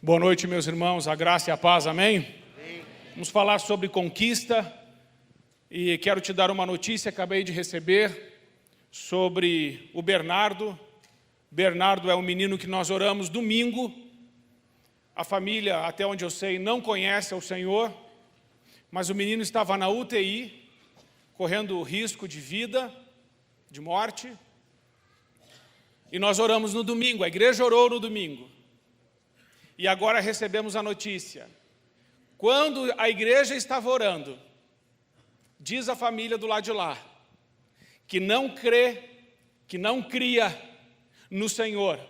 Boa noite, meus irmãos, a graça e a paz, amém? Amém. Vamos falar sobre conquista e quero te dar uma notícia, acabei de receber, sobre o Bernardo. Bernardo é um menino que nós oramos domingo. A família, até onde eu sei, não conhece o Senhor, mas o menino estava na UTI, correndo risco de vida, de morte. E nós oramos no domingo, a igreja orou no domingo. E agora recebemos a notícia. Quando a igreja estava orando, diz a família do lado de lá, que não crê, que não cria no Senhor,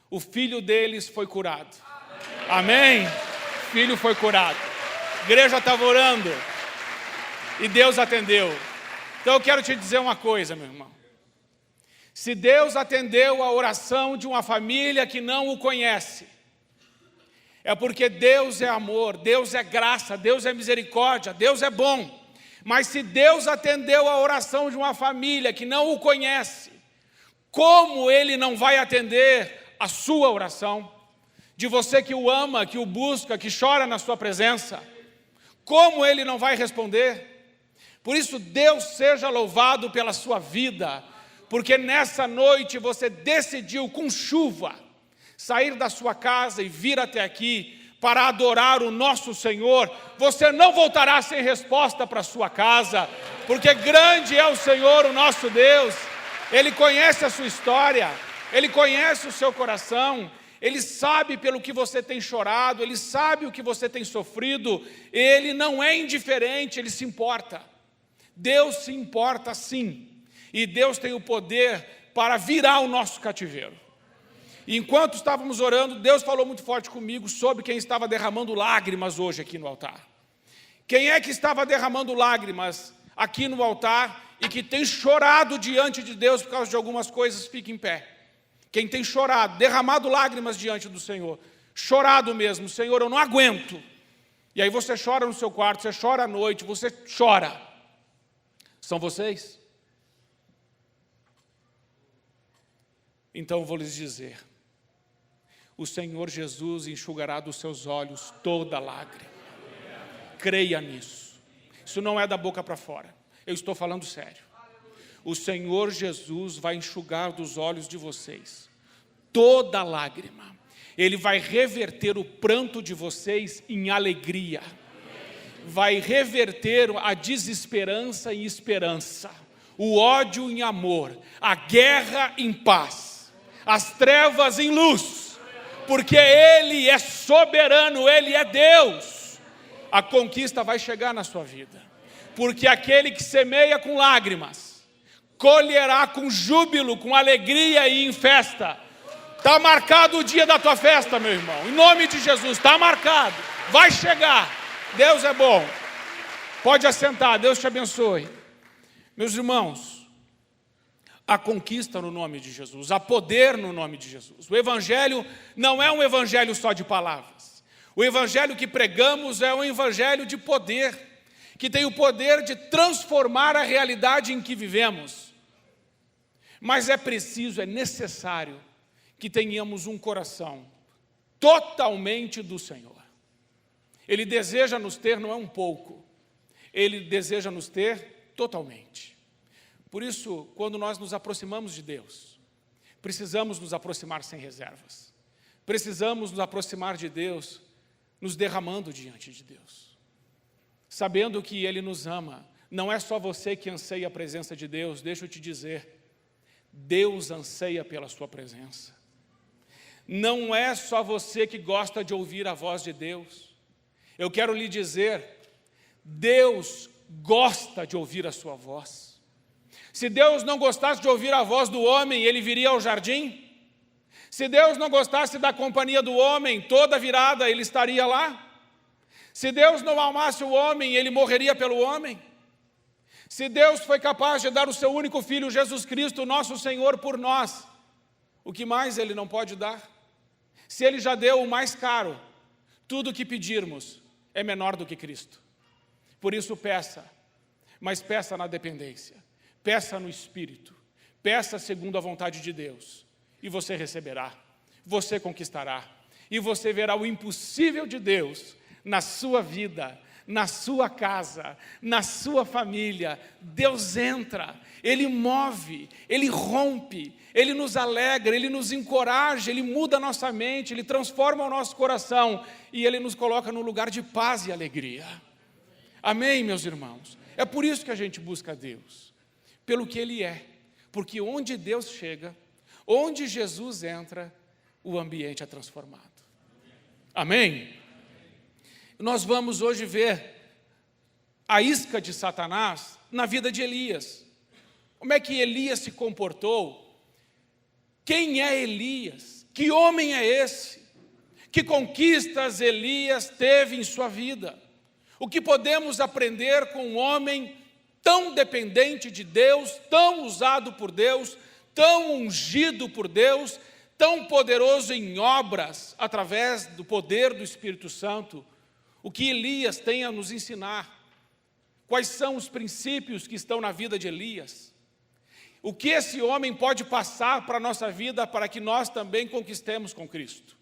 o filho deles foi curado. Amém? O filho foi curado. A igreja estava orando e Deus atendeu. Então eu quero te dizer uma coisa, meu irmão. Se Deus atendeu a oração de uma família que não o conhece, é porque Deus é amor, Deus é graça, Deus é misericórdia, Deus é bom. Mas se Deus atendeu a oração de uma família que não o conhece, como Ele não vai atender a sua oração? De você que o ama, que o busca, que chora na sua presença, como Ele não vai responder? Por isso, Deus seja louvado pela sua vida, porque nessa noite você decidiu com chuva sair da sua casa e vir até aqui para adorar o nosso Senhor. Você não voltará sem resposta para a sua casa, porque grande é o Senhor, o nosso Deus. Ele conhece a sua história, Ele conhece o seu coração, Ele sabe pelo que você tem chorado, Ele sabe o que você tem sofrido. Ele não é indiferente, Ele se importa. Deus se importa sim, e Deus tem o poder para virar o nosso cativeiro. E enquanto estávamos orando, Deus falou muito forte comigo sobre quem estava derramando lágrimas hoje aqui no altar. Quem é que estava derramando lágrimas aqui no altar e que tem chorado diante de Deus por causa de algumas coisas? Fique em pé. Quem tem chorado, derramado lágrimas diante do Senhor, chorado mesmo, Senhor, eu não aguento. E aí você chora no seu quarto, você chora à noite, você chora. São vocês? Então eu vou lhes dizer, o Senhor Jesus enxugará dos seus olhos toda lágrima. Creia nisso. Isso não é da boca para fora. Eu estou falando sério. O Senhor Jesus vai enxugar dos olhos de vocês toda lágrima. Ele vai reverter o pranto de vocês em alegria. Vai reverter a desesperança em esperança. O ódio em amor. A guerra em paz. As trevas em luz. Porque Ele é soberano, Ele é Deus. A conquista vai chegar na sua vida. Porque aquele que semeia com lágrimas, colherá com júbilo, com alegria e em festa. Está marcado o dia da tua festa, meu irmão. Em nome de Jesus, está marcado. Vai chegar. Deus é bom. Pode assentar, Deus te abençoe. Meus irmãos, há conquista no nome de Jesus, há poder no nome de Jesus. O Evangelho não é um Evangelho só de palavras. O Evangelho que pregamos é um Evangelho de poder, que tem o poder de transformar a realidade em que vivemos. Mas é preciso, é necessário que tenhamos um coração totalmente do Senhor. Ele deseja nos ter, não é um pouco, Ele deseja nos ter totalmente. Por isso, quando nós nos aproximamos de Deus, precisamos nos aproximar sem reservas. Precisamos nos aproximar de Deus, nos derramando diante de Deus. Sabendo que Ele nos ama. Não é só você que anseia a presença de Deus, deixa eu te dizer. Deus anseia pela sua presença. Não é só você que gosta de ouvir a voz de Deus. Eu quero lhe dizer, Deus gosta de ouvir a sua voz. Se Deus não gostasse de ouvir a voz do homem, Ele viria ao jardim? Se Deus não gostasse da companhia do homem, toda virada Ele estaria lá? Se Deus não amasse o homem, Ele morreria pelo homem? Se Deus foi capaz de dar o seu único Filho, Jesus Cristo, nosso Senhor, por nós, o que mais Ele não pode dar? Se Ele já deu o mais caro, tudo o que pedirmos é menor do que Cristo. Por isso peça, mas peça na dependência. Peça no Espírito, peça segundo a vontade de Deus, e você receberá, você conquistará. e você verá o impossível de Deus na sua vida, na sua casa, na sua família. Deus entra, Ele move, Ele rompe, Ele nos alegra, Ele nos encoraja, Ele muda a nossa mente, Ele transforma o nosso coração e Ele nos coloca no lugar de paz e alegria. Amém, meus irmãos? É por isso que a gente busca Deus, pelo que Ele é, porque onde Deus chega, onde Jesus entra, o ambiente é transformado. Amém? Nós vamos hoje ver a isca de Satanás na vida de Elias. Como é que Elias se comportou? Quem é Elias? Que homem é esse? Que conquistas Elias teve em sua vida? O que podemos aprender com um homem tão dependente de Deus, tão usado por Deus, tão ungido por Deus, tão poderoso em obras, através do poder do Espírito Santo? O que Elias tem a nos ensinar? Quais são os princípios que estão na vida de Elias? O que esse homem pode passar para a nossa vida para que nós também conquistemos com Cristo?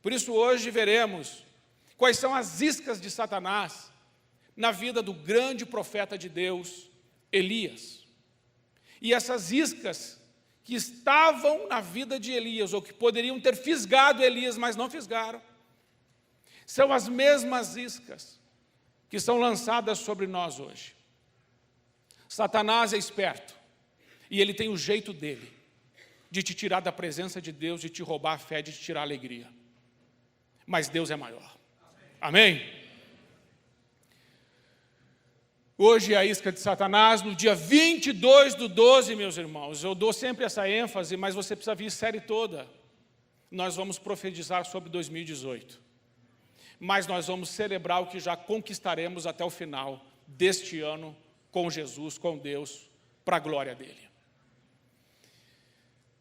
Por isso hoje veremos quais são as iscas de Satanás na vida do grande profeta de Deus, Elias. E essas iscas que estavam na vida de Elias, ou que poderiam ter fisgado Elias, mas não fisgaram, são as mesmas iscas que são lançadas sobre nós hoje. Satanás é esperto, e ele tem o jeito dele, de te tirar da presença de Deus, de te roubar a fé, de te tirar a alegria. Mas Deus é maior. Amém? Hoje é a isca de Satanás, no dia 22/12, meus irmãos. Eu dou sempre essa ênfase, mas você precisa vir a série toda. Nós vamos profetizar sobre 2018. Mas nós vamos celebrar o que já conquistaremos até o final deste ano, com Jesus, com Deus, para a glória dele.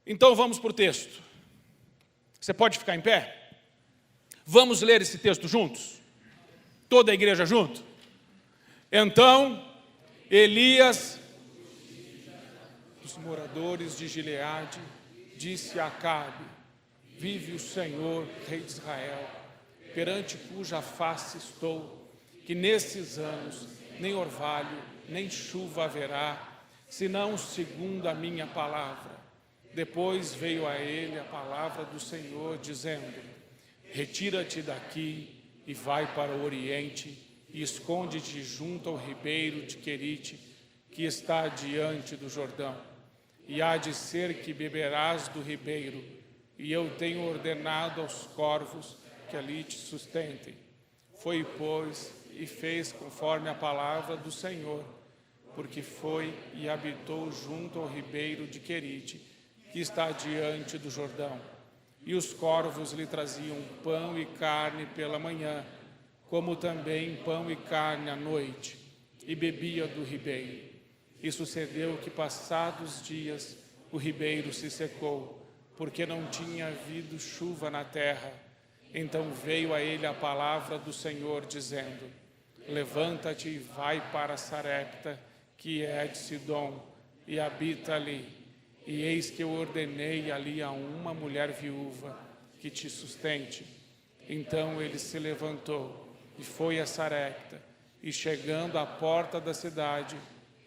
Então vamos para o texto. Você pode ficar em pé? Vamos ler esse texto juntos? Toda a igreja junto? Então, Elias, os moradores de Gileade, disse a Acabe: vive o Senhor, rei de Israel, perante cuja face estou, que nesses anos nem orvalho, nem chuva haverá, senão segundo a minha palavra. Depois veio a ele a palavra do Senhor, dizendo: retira-te daqui e vai para o oriente, e esconde-te junto ao ribeiro de Querite, que está diante do Jordão. E há de ser que beberás do ribeiro, e eu tenho ordenado aos corvos que ali te sustentem. Foi, pois, e fez conforme a palavra do Senhor, porque foi e habitou junto ao ribeiro de Querite, que está diante do Jordão. E os corvos lhe traziam pão e carne pela manhã, como também pão e carne à noite, e bebia do ribeiro. E sucedeu que, passados dias, o ribeiro se secou, porque não tinha havido chuva na terra. Então veio a ele a palavra do Senhor, dizendo: levanta-te e vai para Sarepta, que é de Sidom, e habita ali. E eis que eu ordenei ali a uma mulher viúva que te sustente. Então ele se levantou e foi a Sarepta, e chegando à porta da cidade,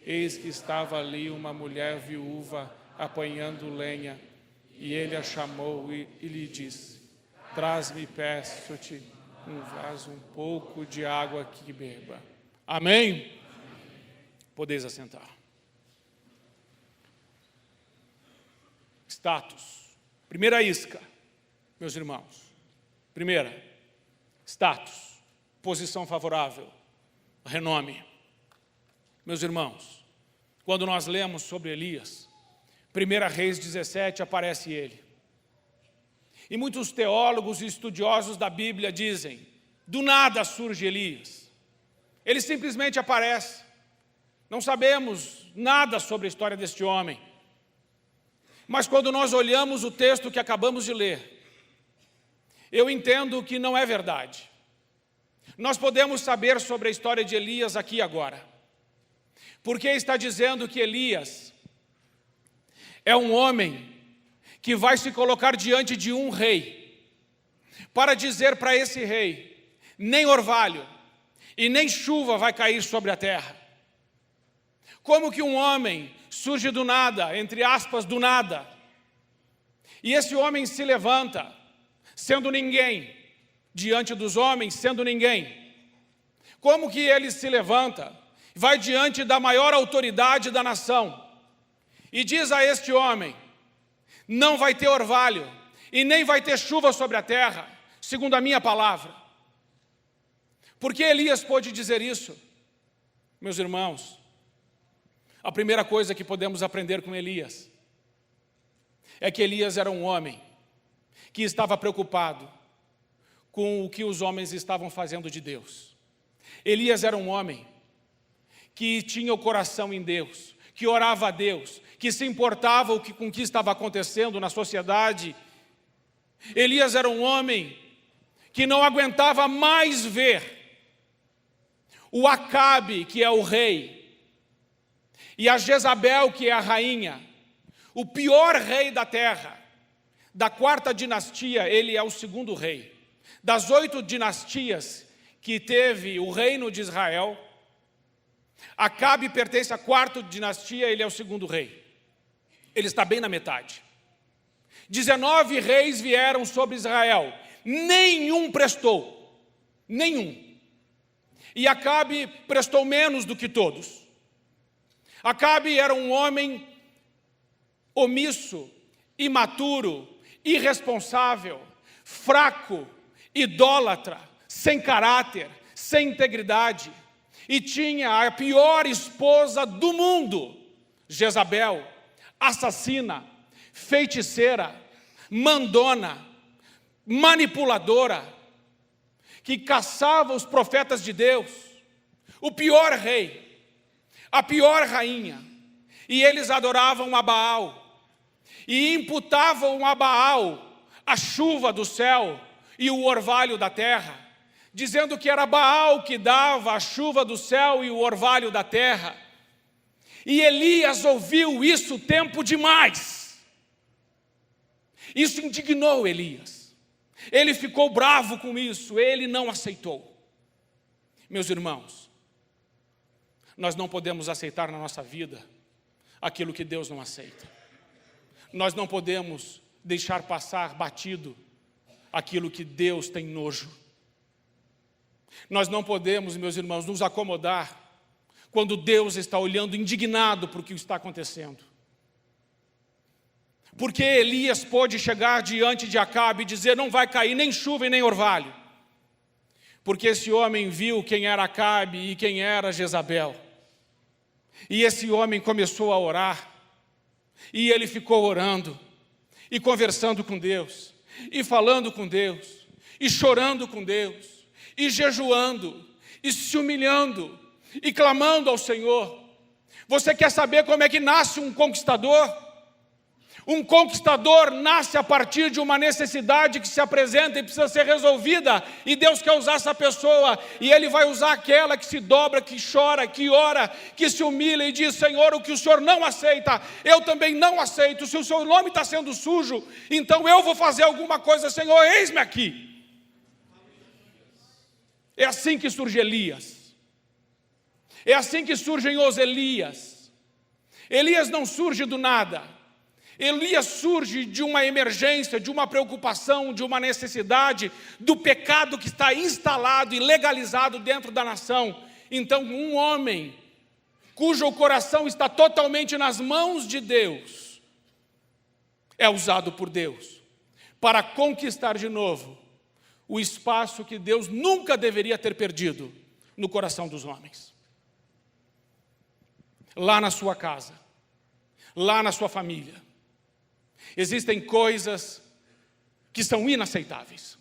eis que estava ali uma mulher viúva apanhando lenha. E ele a chamou e lhe disse: traz-me, peço-te, um vaso, um pouco de água que beba. Amém? Podeis assentar. Status. Primeira isca, meus irmãos. Primeira, status. Posição favorável, renome. Meus irmãos, quando nós lemos sobre Elias, 1 Reis 17, aparece ele. E muitos teólogos e estudiosos da Bíblia dizem: do nada surge Elias. Ele simplesmente aparece. Não sabemos nada sobre a história deste homem. Mas quando nós olhamos o texto que acabamos de ler, eu entendo que não é verdade. Nós podemos saber sobre a história de Elias aqui e agora, porque está dizendo que Elias é um homem que vai se colocar diante de um rei, para dizer para esse rei: nem orvalho e nem chuva vai cair sobre a terra. Como que um homem surge do nada, entre aspas, do nada, e esse homem se levanta, sendo ninguém, diante dos homens, sendo ninguém. Como que ele se levanta, vai diante da maior autoridade da nação, e diz a este homem: não vai ter orvalho, e nem vai ter chuva sobre a terra, segundo a minha palavra. Por que Elias pôde dizer isso? Meus irmãos, a primeira coisa que podemos aprender com Elias é que Elias era um homem que estava preocupado com o que os homens estavam fazendo de Deus. Elias era um homem que tinha o coração em Deus, que orava a Deus, que se importava com o que estava acontecendo na sociedade. Elias era um homem que não aguentava mais ver o Acabe, que é o rei, e a Jezabel, que é a rainha, o pior rei da terra. Da 4ª dinastia, ele é o 2º rei. Das 8 dinastias que teve o reino de Israel, Acabe pertence à 4ª dinastia, ele é o 2º rei. Ele está bem na metade. 19 reis vieram sobre Israel, nenhum prestou, nenhum. E Acabe prestou menos do que todos. Acabe era um homem omisso, imaturo, irresponsável, fraco, idólatra, sem caráter, sem integridade. E tinha a pior esposa do mundo, Jezabel, assassina, feiticeira, mandona, manipuladora, que caçava os profetas de Deus, o pior rei, a pior rainha. E eles adoravam a Baal, e imputavam a Baal a chuva do céu e o orvalho da terra, dizendo que era Baal que dava a chuva do céu e o orvalho da terra. E Elias ouviu isso tempo demais. Isso indignou Elias. Ele ficou bravo com isso, ele não aceitou. Meus irmãos, nós não podemos aceitar na nossa vida aquilo que Deus não aceita. Nós não podemos deixar passar batido aquilo que Deus tem nojo. Nós não podemos, meus irmãos, nos acomodar quando Deus está olhando indignado para o que está acontecendo. Porque Elias pôde chegar diante de Acabe e dizer: não vai cair nem chuva e nem orvalho. Porque esse homem viu quem era Acabe e quem era Jezabel. E esse homem começou a orar. E ele ficou orando, e conversando com Deus, e falando com Deus, e chorando com Deus, e jejuando, e se humilhando, e clamando ao Senhor. Você quer saber como é que nasce um conquistador? Um conquistador nasce a partir de uma necessidade que se apresenta e precisa ser resolvida, e Deus quer usar essa pessoa, e Ele vai usar aquela que se dobra, que chora, que ora, que se humilha e diz: Senhor, o que o Senhor não aceita, eu também não aceito. Se o seu nome está sendo sujo, então eu vou fazer alguma coisa. Senhor, eis-me aqui. É assim que surge Elias. É assim que surgem os Elias. Elias não surge do nada. Elias surge de uma emergência, de uma preocupação, de uma necessidade, do pecado que está instalado e legalizado dentro da nação. Então, um homem cujo coração está totalmente nas mãos de Deus, é usado por Deus para conquistar de novo o espaço que Deus nunca deveria ter perdido no coração dos homens. Lá na sua casa, lá na sua família, existem coisas que são inaceitáveis.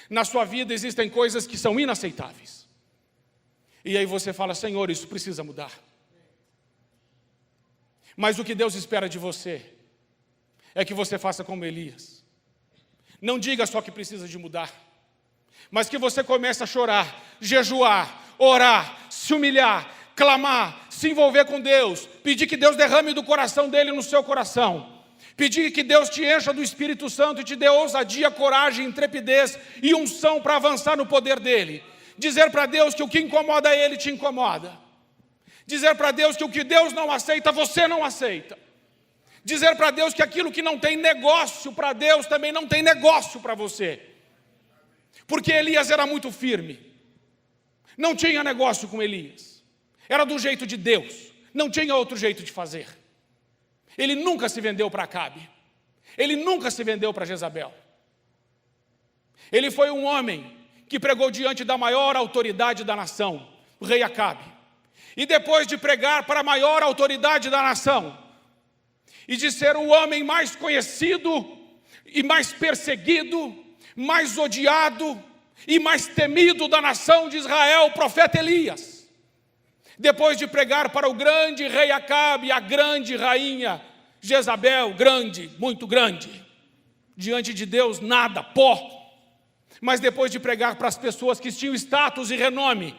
Na sua vida existem coisas que são inaceitáveis. E aí você fala: Senhor, isso precisa mudar. Mas o que Deus espera de você é que você faça como Elias. Não diga só que precisa de mudar, mas que você comece a chorar, jejuar, orar, se humilhar, clamar, se envolver com Deus, pedir que Deus derrame do coração dele no seu coração. Pedir que Deus te encha do Espírito Santo e te dê ousadia, coragem, intrepidez e unção para avançar no poder dEle. Dizer para Deus que o que incomoda Ele te incomoda. Dizer para Deus que o que Deus não aceita, você não aceita. Dizer para Deus que aquilo que não tem negócio para Deus, também não tem negócio para você. Porque Elias era muito firme. Não tinha negócio com Elias. Era do jeito de Deus. Não tinha outro jeito de fazer. Ele nunca se vendeu para Acabe. Ele nunca se vendeu para Jezabel. Ele foi um homem que pregou diante da maior autoridade da nação, o rei Acabe. E depois de pregar para a maior autoridade da nação, e de ser o homem mais conhecido e mais perseguido, mais odiado e mais temido da nação de Israel, o profeta Elias. Depois de pregar para o grande rei Acabe e a grande rainha Jezabel, grande, muito grande, diante de Deus nada, pó. Mas depois de pregar para as pessoas que tinham status e renome,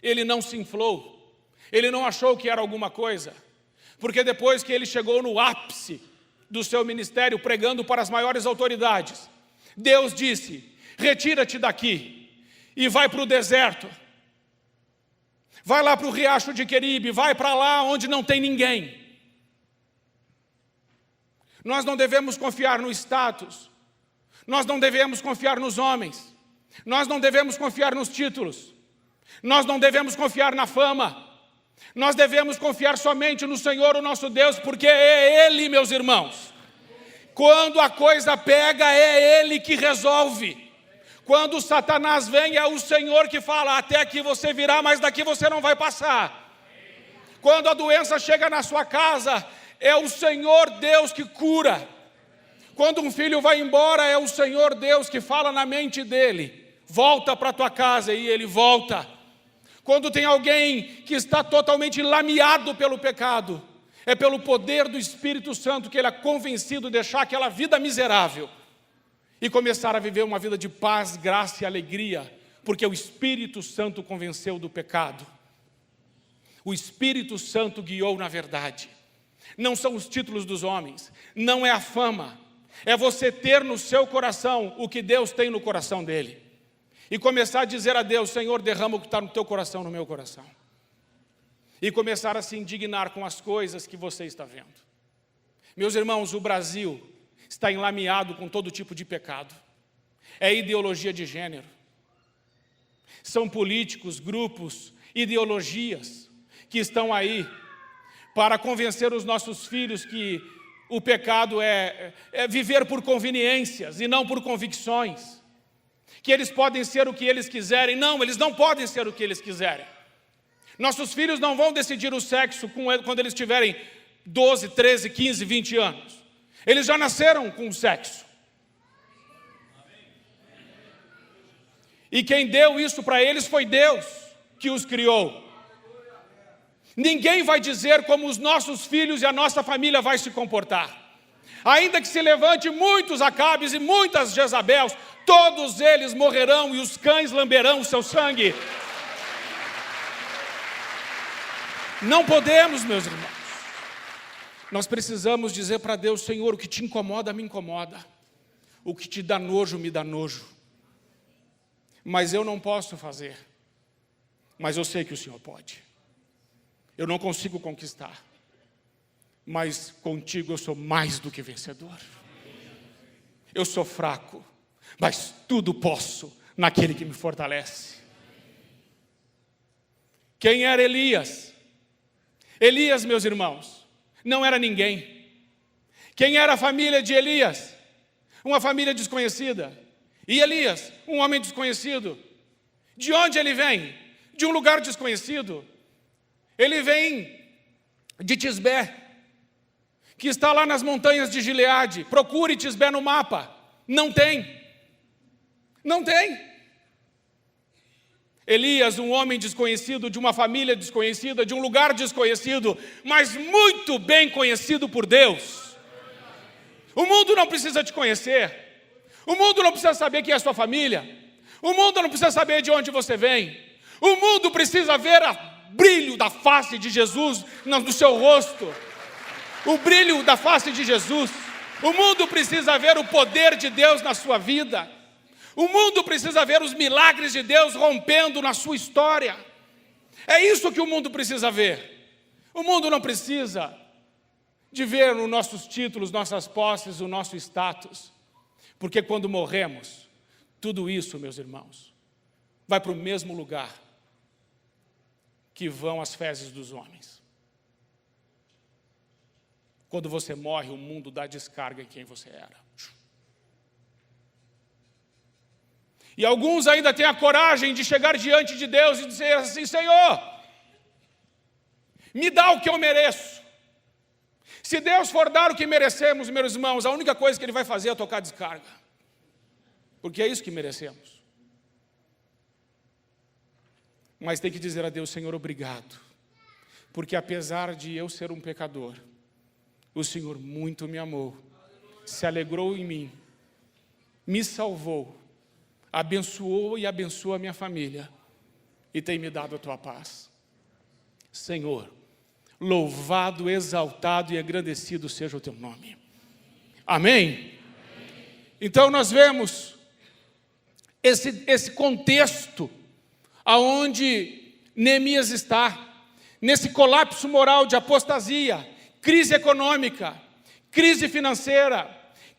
ele não se inflou, ele não achou que era alguma coisa, porque depois que ele chegou no ápice do seu ministério, pregando para as maiores autoridades, Deus disse: retira-te daqui e vai para o deserto, vai lá para o riacho de Queribe, vai para lá onde não tem ninguém. Nós não devemos confiar no status, nós não devemos confiar nos homens, nós não devemos confiar nos títulos, nós não devemos confiar na fama, nós devemos confiar somente no Senhor, o nosso Deus, porque é Ele, meus irmãos. Quando a coisa pega, é Ele que resolve. Quando Satanás vem, é o Senhor que fala: até aqui você virá, mas daqui você não vai passar. Quando a doença chega na sua casa, é o Senhor Deus que cura. Quando um filho vai embora, é o Senhor Deus que fala na mente dele: volta para a tua casa, e ele volta. Quando tem alguém que está totalmente lameado pelo pecado, é pelo poder do Espírito Santo que ele é convencido de deixar aquela vida miserável e começar a viver uma vida de paz, graça e alegria, porque o Espírito Santo convenceu do pecado. O Espírito Santo guiou na verdade. Não são os títulos dos homens, não é a fama, é você ter no seu coração o que Deus tem no coração dele. E começar a dizer a Deus: Senhor, derrama o que está no teu coração, no meu coração. E começar a se indignar com as coisas que você está vendo. Meus irmãos, o Brasil está enlameado com todo tipo de pecado. É ideologia de gênero. São políticos, grupos, ideologias que estão aí para convencer os nossos filhos que o pecado é viver por conveniências e não por convicções. Que eles podem ser o que eles quiserem. Não, eles não podem ser o que eles quiserem. Nossos filhos não vão decidir o sexo quando eles tiverem 12, 13, 15, 20 anos. Eles já nasceram com o sexo. E quem deu isso para eles foi Deus que os criou. Ninguém vai dizer como os nossos filhos e a nossa família vai se comportar. Ainda que se levante muitos Acabes e muitas Jezabels, todos eles morrerão e os cães lamberão o seu sangue. Não podemos, meus irmãos. Nós precisamos dizer para Deus: Senhor, o que te incomoda, me incomoda. O que te dá nojo, me dá nojo. Mas eu não posso fazer. Mas eu sei que o Senhor pode. Eu não consigo conquistar. Mas contigo eu sou mais do que vencedor. Eu sou fraco, mas tudo posso naquele que me fortalece. Quem era Elias? Elias, meus irmãos, não era ninguém. Quem era a família de Elias? Uma família desconhecida. E Elias, um homem desconhecido. De onde ele vem? De um lugar desconhecido. Ele vem de Tisbé, que está lá nas montanhas de Gileade. Procure Tisbé no mapa. Não tem. Não tem. Elias, um homem desconhecido, de uma família desconhecida, de um lugar desconhecido, mas muito bem conhecido por Deus. O mundo não precisa te conhecer. O mundo não precisa saber quem é a sua família. O mundo não precisa saber de onde você vem. O mundo precisa ver o brilho da face de Jesus no seu rosto. o brilho da face de Jesus. O mundo precisa ver o poder de Deus na sua vida. O mundo precisa ver os milagres de Deus rompendo na sua história. É isso que o mundo precisa ver. O mundo não precisa de ver os nossos títulos, nossas posses, o nosso status. Porque quando morremos, tudo isso, meus irmãos, vai para o mesmo lugar que vão as fezes dos homens. Quando você morre, o mundo dá descarga em quem você era. E alguns ainda têm a coragem de chegar diante de Deus e dizer assim: Senhor, me dá o que eu mereço. Se Deus for dar o que merecemos, meus irmãos, a única coisa que Ele vai fazer é tocar descarga. Porque é isso que merecemos. Mas tem que dizer a Deus: Senhor, obrigado. Porque apesar de eu ser um pecador, o Senhor muito me amou, se alegrou em mim, me salvou, abençoou e abençoa a minha família e tem me dado a tua paz. Senhor, louvado, exaltado e agradecido seja o teu nome. Amém? Então nós vemos esse contexto aonde Neemias está, nesse colapso moral de apostasia, crise econômica, crise financeira,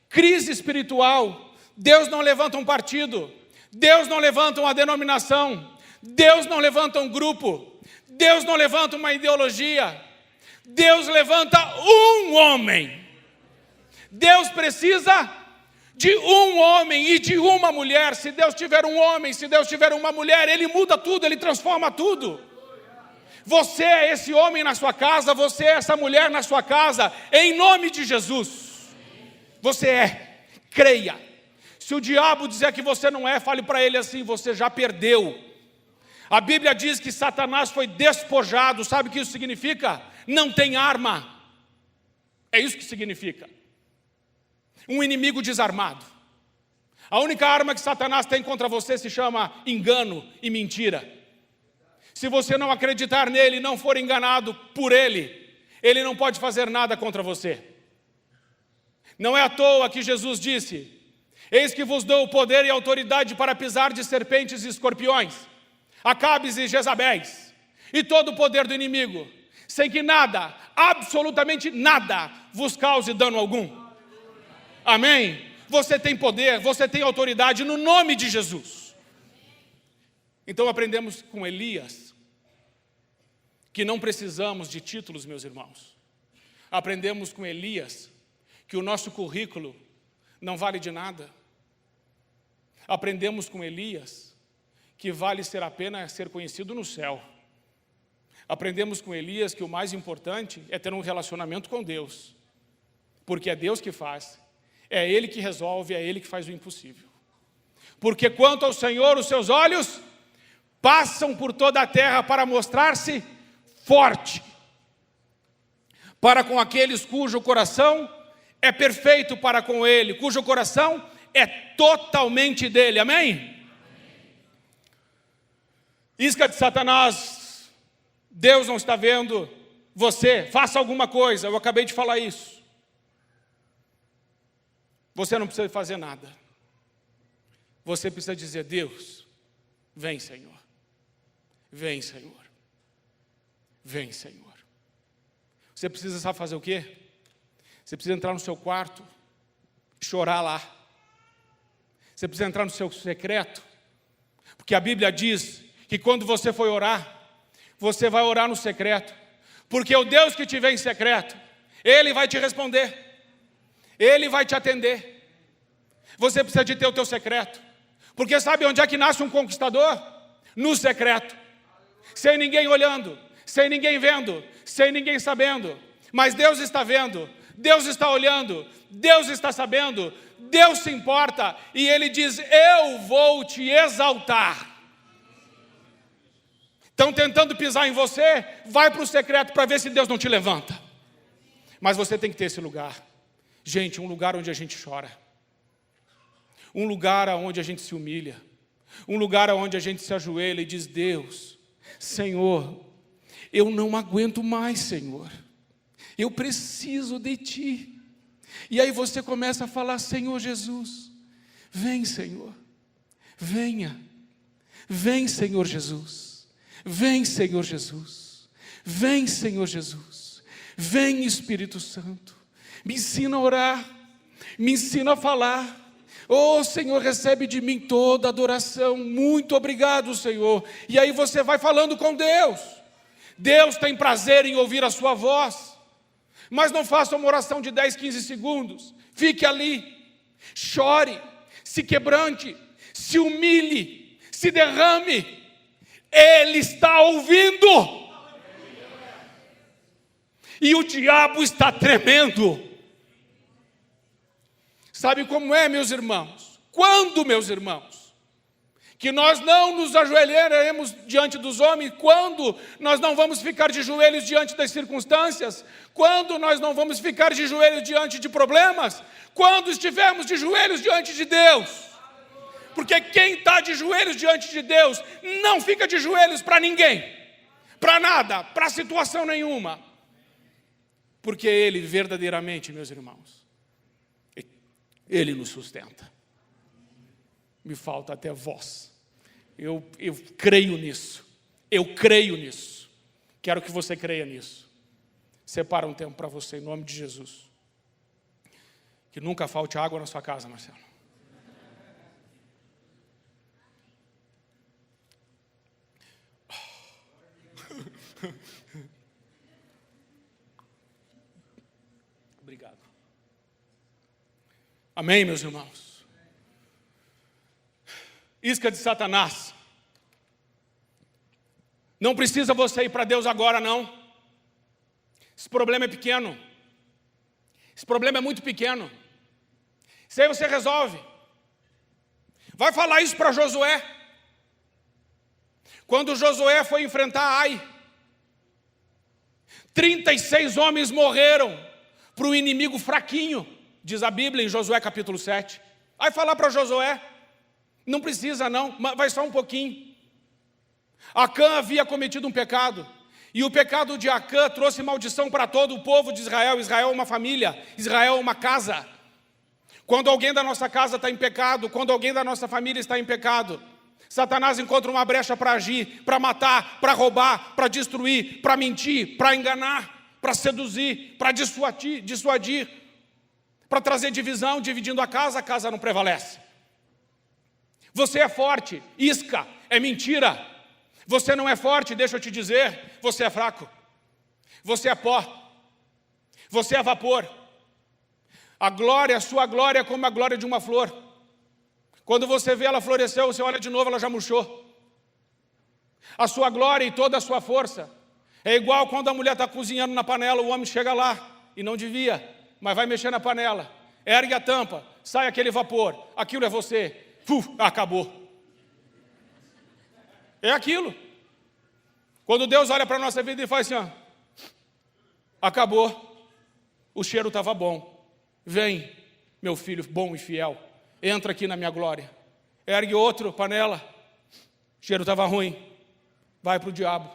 crise espiritual. Deus não levanta um partido, Deus não levanta uma denominação, Deus não levanta um grupo, Deus não levanta uma ideologia, Deus levanta um homem. Deus precisa de um homem e de uma mulher. Se Deus tiver um homem, se Deus tiver uma mulher, Ele muda tudo, Ele transforma tudo. Você é esse homem na sua casa, você é essa mulher na sua casa, em nome de Jesus. Você é, creia. Se o diabo dizer que você não é, fale para ele assim: você já perdeu. A Bíblia diz que Satanás foi despojado. Sabe o que isso significa? Não tem arma. É isso que significa. Um inimigo desarmado. A única arma que Satanás tem contra você se chama engano e mentira. Se você não acreditar nele e não for enganado por ele, ele não pode fazer nada contra você. Não é à toa que Jesus disse: eis que vos dou o poder e a autoridade para pisar de serpentes e escorpiões, Acabes e Jezabéis, e todo o poder do inimigo, sem que nada, absolutamente nada, vos cause dano algum. Amém? Você tem poder, você tem autoridade no nome de Jesus. Então aprendemos com Elias que não precisamos de títulos, meus irmãos. Aprendemos com Elias que o nosso currículo não vale de nada. Aprendemos com Elias que vale ser apenas ser conhecido no céu. Aprendemos com Elias que o mais importante é ter um relacionamento com Deus, porque é Deus que faz, é Ele que resolve, é Ele que faz o impossível. Porque quanto ao Senhor, os seus olhos passam por toda a terra para mostrar-se forte para com aqueles cujo coração é perfeito para com Ele, cujo coração é totalmente dele. Amém? Isca de Satanás: Deus não está vendo você, faça alguma coisa. Eu acabei de falar isso. Você não precisa fazer nada. Você precisa dizer: Deus, vem, Senhor. Vem, Senhor. Vem, Senhor. Você precisa, sabe fazer o quê? Você precisa entrar no seu quarto, chorar lá. Você precisa entrar no seu secreto, porque a Bíblia diz que quando você for orar, você vai orar no secreto, porque o Deus que te vê em secreto, Ele vai te responder, Ele vai te atender. Você precisa de ter o teu secreto, porque sabe onde é que nasce um conquistador? No secreto, sem ninguém olhando, sem ninguém vendo, sem ninguém sabendo, mas Deus está vendo, Deus está olhando, Deus está sabendo, Deus se importa, e Ele diz: eu vou te exaltar. Estão tentando pisar em você, vai para o secreto para ver se Deus não te levanta. Mas você tem que ter esse lugar. Gente, um lugar onde a gente chora. Um lugar onde a gente se humilha. Um lugar onde a gente se ajoelha e diz: Deus, Senhor, eu não aguento mais, Senhor. Eu preciso de Ti. E aí você começa a falar: Senhor Jesus, vem, Senhor, venha. Vem, Senhor Jesus. Vem, Senhor Jesus. Vem, Senhor Jesus. Vem, Espírito Santo. Me ensina a orar. Me ensina a falar. Oh, Senhor, recebe de mim toda a adoração. Muito obrigado, Senhor. E aí você vai falando com Deus. Deus tem prazer em ouvir a sua voz. Mas não faça uma oração de 10, 15 segundos. Fique ali. Chore. Se quebrante. Se humilhe. Se derrame. Ele está ouvindo. E o diabo está tremendo. Sabe como é, meus irmãos? Quando, meus irmãos, que nós não nos ajoelharemos diante dos homens? Quando nós não vamos ficar de joelhos diante das circunstâncias? Quando nós não vamos ficar de joelhos diante de problemas? Quando estivermos de joelhos diante de Deus. Porque quem está de joelhos diante de Deus não fica de joelhos para ninguém, para nada, para situação nenhuma. Porque Ele verdadeiramente, meus irmãos, Ele nos sustenta. Me falta até voz. Eu creio nisso. Eu creio nisso. Quero que você creia nisso. Separa um tempo para você, em nome de Jesus. Que nunca falte água na sua casa, Marcelo. Obrigado. Amém, meus irmãos? Isca de Satanás. Não precisa você ir para Deus agora, não. Esse problema é pequeno. Esse problema é muito pequeno. Isso aí você resolve. Vai falar isso para Josué. Quando Josué foi enfrentar Ai, 36 homens morreram para o inimigo fraquinho, diz a Bíblia em Josué capítulo 7. Aí falar para Josué: não precisa não, vai só um pouquinho. Acã havia cometido um pecado, e o pecado de Acã trouxe maldição para todo o povo de Israel. Israel é uma família, Israel é uma casa. Quando alguém da nossa casa está em pecado, quando alguém da nossa família está em pecado, Satanás encontra uma brecha para agir, para matar, para roubar, para destruir, para mentir, para enganar, para seduzir, para dissuadir, para trazer divisão. Dividindo a casa não prevalece. Você é forte, isca, é mentira. Você não é forte, deixa eu te dizer, você é fraco. Você é pó. Você é vapor. A sua glória é como a glória de uma flor. Quando você vê ela floresceu, você olha de novo, ela já murchou. A sua glória e toda a sua força é igual quando a mulher está cozinhando na panela, o homem chega lá, e não devia, mas vai mexer na panela, ergue a tampa, sai aquele vapor, aquilo é você, acabou. É aquilo. Quando Deus olha para a nossa vida e faz assim, ó, acabou, o cheiro estava bom, vem, meu filho bom e fiel, entra aqui na minha glória. Ergue outro, panela, o cheiro estava ruim, vai para o diabo,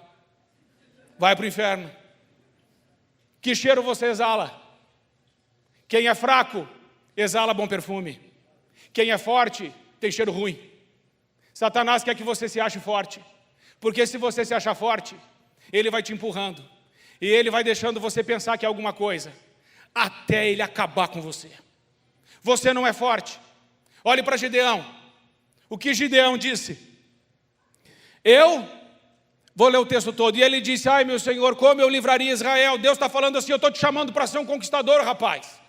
vai para o inferno. Que cheiro você exala? Quem é fraco, exala bom perfume. Quem é forte, tem cheiro ruim. Satanás quer que você se ache forte, porque se você se achar forte, ele vai te empurrando, e ele vai deixando você pensar que é alguma coisa, até ele acabar com você. Você não é forte. Olhe para Gideão. O que Gideão disse? Eu vou ler o texto todo. E ele disse: ai meu Senhor, como eu livraria Israel? Deus está falando assim: eu estou te chamando para ser um conquistador, rapaz.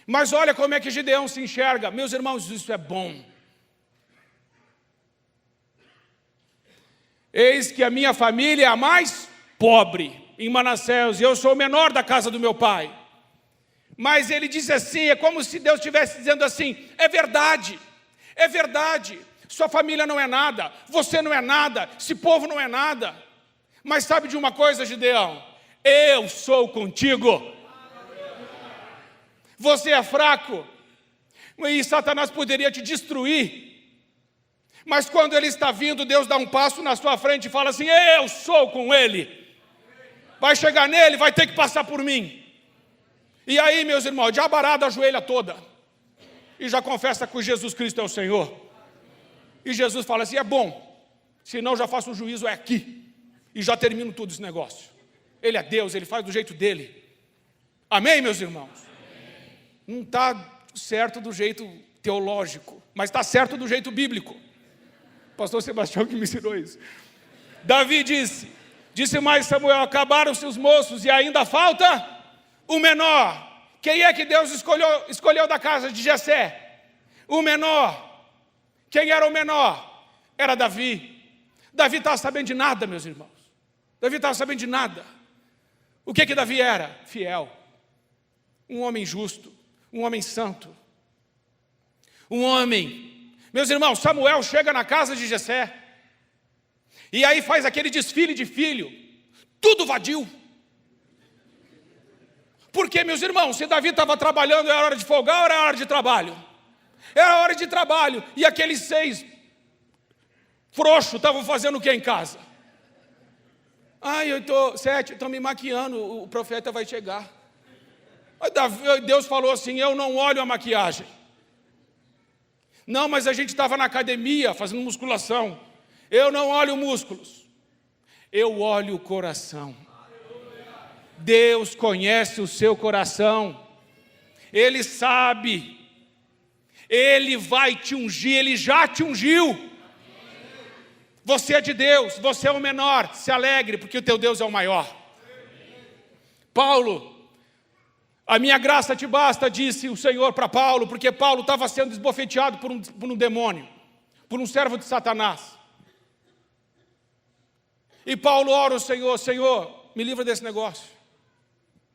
Mas olha como é que Gideão se enxerga. Meus irmãos, isso é bom. Eis que a minha família é a mais pobre em Manassés, e eu sou o menor da casa do meu pai. Mas ele diz assim, é como se Deus estivesse dizendo assim: é verdade, sua família não é nada, você não é nada, esse povo não é nada. Mas sabe de uma coisa, Gideão? Eu sou contigo. Você é fraco, e Satanás poderia te destruir. Mas quando ele está vindo, Deus dá um passo na sua frente e fala assim: eu sou com ele. vai chegar nele, vai ter que passar por mim. E aí, meus irmãos, o diabarado ajoelha toda e já confessa que Jesus Cristo é o Senhor. E Jesus fala assim, é bom, senão já faço o juízo aqui e já termino tudo esse negócio. Ele é Deus, Ele faz do jeito dele. Amém, meus irmãos? Não está certo do jeito teológico, mas está certo do jeito bíblico. Pastor Sebastião que me ensinou isso. Davi disse mais Samuel, acabaram-se os moços e ainda falta o menor. Quem é que Deus escolheu da casa de Jessé? O menor. Quem era o menor? Era Davi. Davi estava sabendo de nada, meus irmãos. Davi estava sabendo de nada. O que Davi era? Fiel. Um homem justo. Um homem santo. Um homem. Meus irmãos, Samuel chega na casa de Jessé. E aí faz aquele desfile de filho. Tudo vadio. Porque, meus irmãos, se Davi estava trabalhando, era hora de folgar ou era hora de trabalho? Era hora de trabalho. E aqueles 6 frouxos estavam fazendo o que em casa? Eu estou me maquiando, o profeta vai chegar. Deus falou assim, eu não olho a maquiagem. Não, mas a gente estava na academia fazendo musculação. Eu não olho músculos. Eu olho o coração. Deus conhece o seu coração. Ele sabe. Ele vai te ungir, Ele já te ungiu. Você é de Deus, você é o menor. Se alegre, porque o teu Deus é o maior. Paulo, a minha graça te basta, disse o Senhor para Paulo, porque Paulo estava sendo esbofeteado por um demônio, por um servo de Satanás. E Paulo ora ao Senhor, Senhor, me livra desse negócio.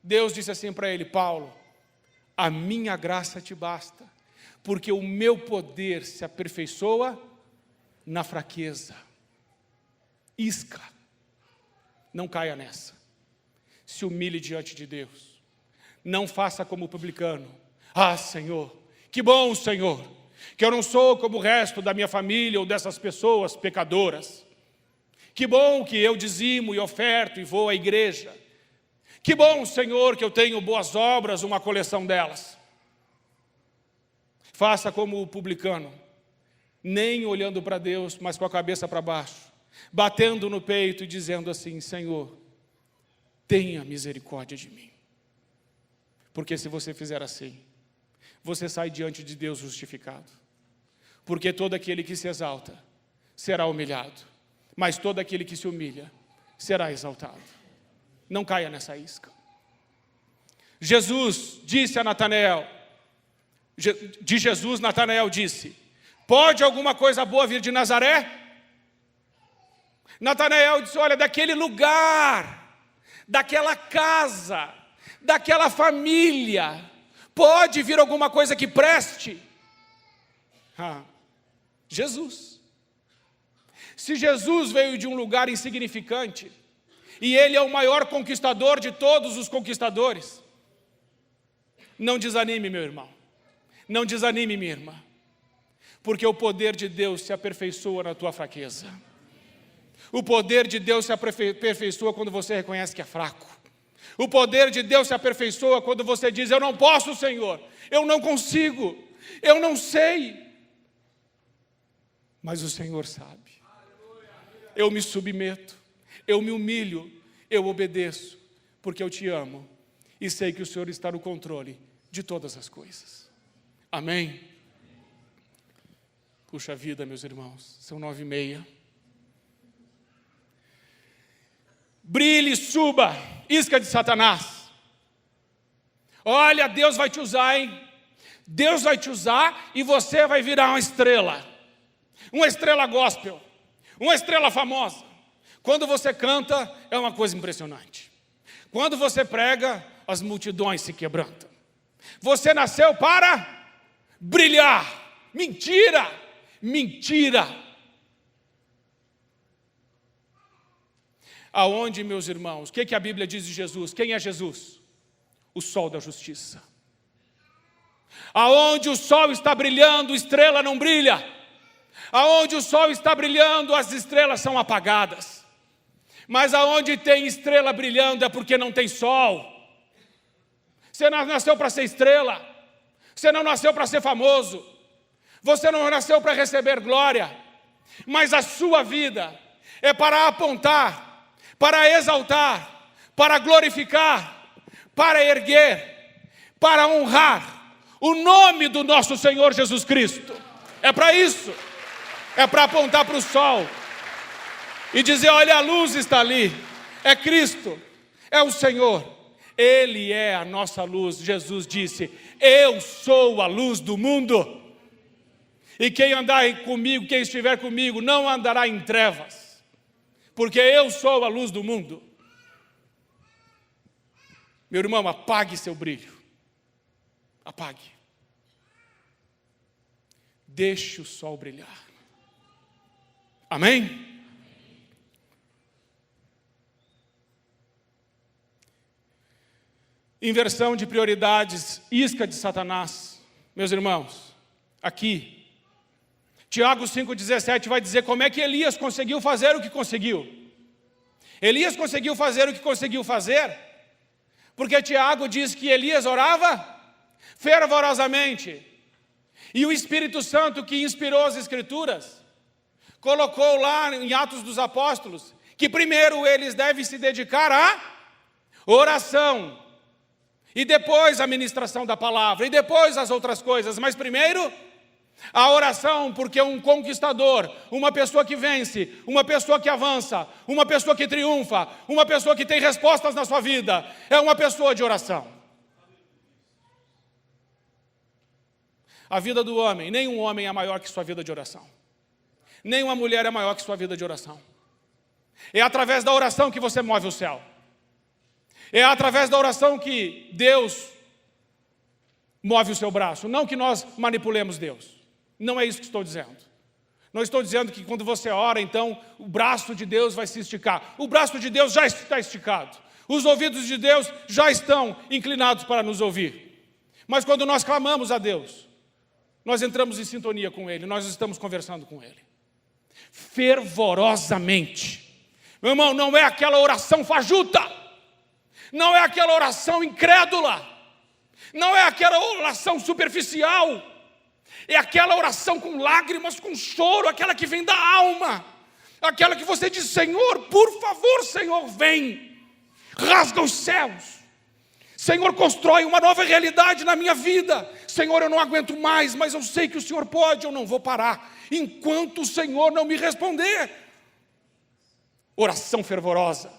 Deus disse assim para ele, Paulo, a minha graça te basta, porque o meu poder se aperfeiçoa na fraqueza. Isca, não caia nessa. Se humilhe diante de Deus. Não faça como o publicano. Senhor, que bom, Senhor, que eu não sou como o resto da minha família ou dessas pessoas pecadoras. Que bom que eu dizimo e oferto e vou à igreja. Que bom, Senhor, que eu tenho boas obras, uma coleção delas. Faça como o publicano, nem olhando para Deus, mas com a cabeça para baixo, batendo no peito e dizendo assim, Senhor, tenha misericórdia de mim. Porque se você fizer assim, você sai diante de Deus justificado. Porque todo aquele que se exalta será humilhado, mas todo aquele que se humilha será exaltado. Não caia nessa isca. Jesus disse a Natanael, de Jesus, Natanael disse, pode alguma coisa boa vir de Nazaré? Natanael disse, olha, daquele lugar, daquela casa, daquela família, pode vir alguma coisa que preste? Jesus. Se Jesus veio de um lugar insignificante, e Ele é o maior conquistador de todos os conquistadores, não desanime, meu irmão, não desanime, minha irmã, porque o poder de Deus se aperfeiçoa na tua fraqueza. O poder de Deus se aperfeiçoa quando você reconhece que é fraco. O poder de Deus se aperfeiçoa quando você diz, eu não posso, Senhor, eu não consigo, eu não sei, mas o Senhor sabe. Eu me submeto, eu me humilho, eu obedeço, porque eu te amo e sei que o Senhor está no controle de todas as coisas. Amém? Puxa vida, meus irmãos, são 9h30. Brilhe, suba, isca de Satanás. Olha, Deus vai te usar, hein? Deus vai te usar e você vai virar uma estrela gospel, uma estrela famosa. Quando você canta, é uma coisa impressionante. Quando você prega, as multidões se quebrantam. Você nasceu para brilhar. Mentira! Mentira! Aonde, meus irmãos? O que a Bíblia diz de Jesus? Quem é Jesus? O sol da justiça. Aonde o sol está brilhando, estrela não brilha. Aonde o sol está brilhando, as estrelas são apagadas. Mas aonde tem estrela brilhando é porque não tem sol. Você não nasceu para ser estrela. Você não nasceu para ser famoso. Você não nasceu para receber glória. Mas a sua vida é para apontar, para exaltar, para glorificar, para erguer, para honrar o nome do nosso Senhor Jesus Cristo. É para isso. É para apontar para o sol e dizer: olha, a luz está ali. É Cristo, é o Senhor. Ele é a nossa luz. Jesus disse: eu sou a luz do mundo. E quem andar comigo, quem estiver comigo, não andará em trevas, porque eu sou a luz do mundo. Meu irmão, apague seu brilho. Apague. Deixe o sol brilhar. Amém? Inversão de prioridades, isca de Satanás. Meus irmãos, aqui Tiago 5,17 vai dizer como é que Elias conseguiu fazer o que conseguiu. Elias conseguiu fazer o que conseguiu fazer, porque Tiago diz que Elias orava fervorosamente. E o Espírito Santo, que inspirou as Escrituras, colocou lá em Atos dos Apóstolos, que primeiro eles devem se dedicar à oração, e depois a ministração da palavra, e depois as outras coisas, mas primeiro a oração, porque um conquistador, uma pessoa que vence, uma pessoa que avança, uma pessoa que triunfa, uma pessoa que tem respostas na sua vida, é uma pessoa de oração. A vida do homem, nenhum homem é maior que sua vida de oração. Nenhuma mulher é maior que sua vida de oração. É através da oração que você move o céu. É através da oração que Deus move o seu braço. Não que nós manipulemos Deus. Não é isso que estou dizendo. Não estou dizendo que quando você ora, então, o braço de Deus vai se esticar. O braço de Deus já está esticado. Os ouvidos de Deus já estão inclinados para nos ouvir. Mas quando nós clamamos a Deus, nós entramos em sintonia com Ele, nós estamos conversando com Ele. Fervorosamente. Meu irmão, não é aquela oração fajuta. Não é aquela oração incrédula. Não é aquela oração superficial. É aquela oração com lágrimas, com choro, aquela que vem da alma. Aquela que você diz: Senhor, por favor, Senhor, vem. Rasga os céus. Senhor, constrói uma nova realidade na minha vida. Senhor, eu não aguento mais, mas eu sei que o Senhor pode, eu não vou parar enquanto o Senhor não me responder. Oração fervorosa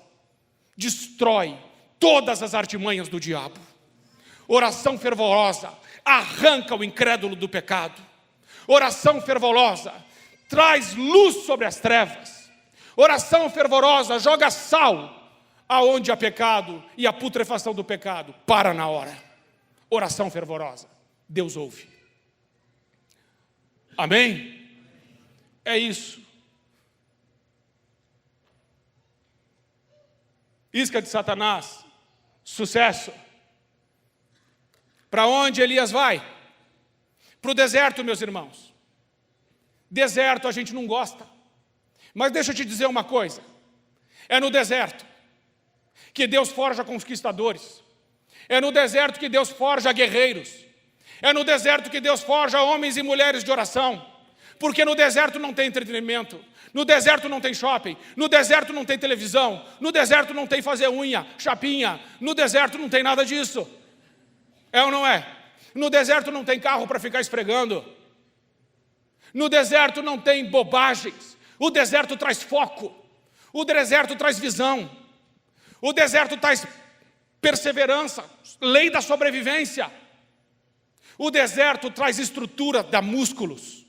destrói todas as artimanhas do diabo. Oração fervorosa arranca o incrédulo do pecado. Oração fervorosa traz luz sobre as trevas. Oração fervorosa joga sal aonde há pecado, e a putrefação do pecado para na hora. Oração fervorosa, Deus ouve. Amém? É isso. Isca de Satanás, sucesso. Para onde Elias vai? Para o deserto, meus irmãos. Deserto a gente não gosta. Mas deixa eu te dizer uma coisa. É no deserto que Deus forja conquistadores. É no deserto que Deus forja guerreiros. É no deserto que Deus forja homens e mulheres de oração. Porque no deserto não tem entretenimento. No deserto não tem shopping. No deserto não tem televisão. No deserto não tem fazer unha, chapinha. No deserto não tem nada disso. É ou não é? No deserto não tem carro para ficar esfregando. No deserto não tem bobagens. O deserto traz foco. O deserto traz visão. O deserto traz perseverança, lei da sobrevivência. O deserto traz estrutura de músculos.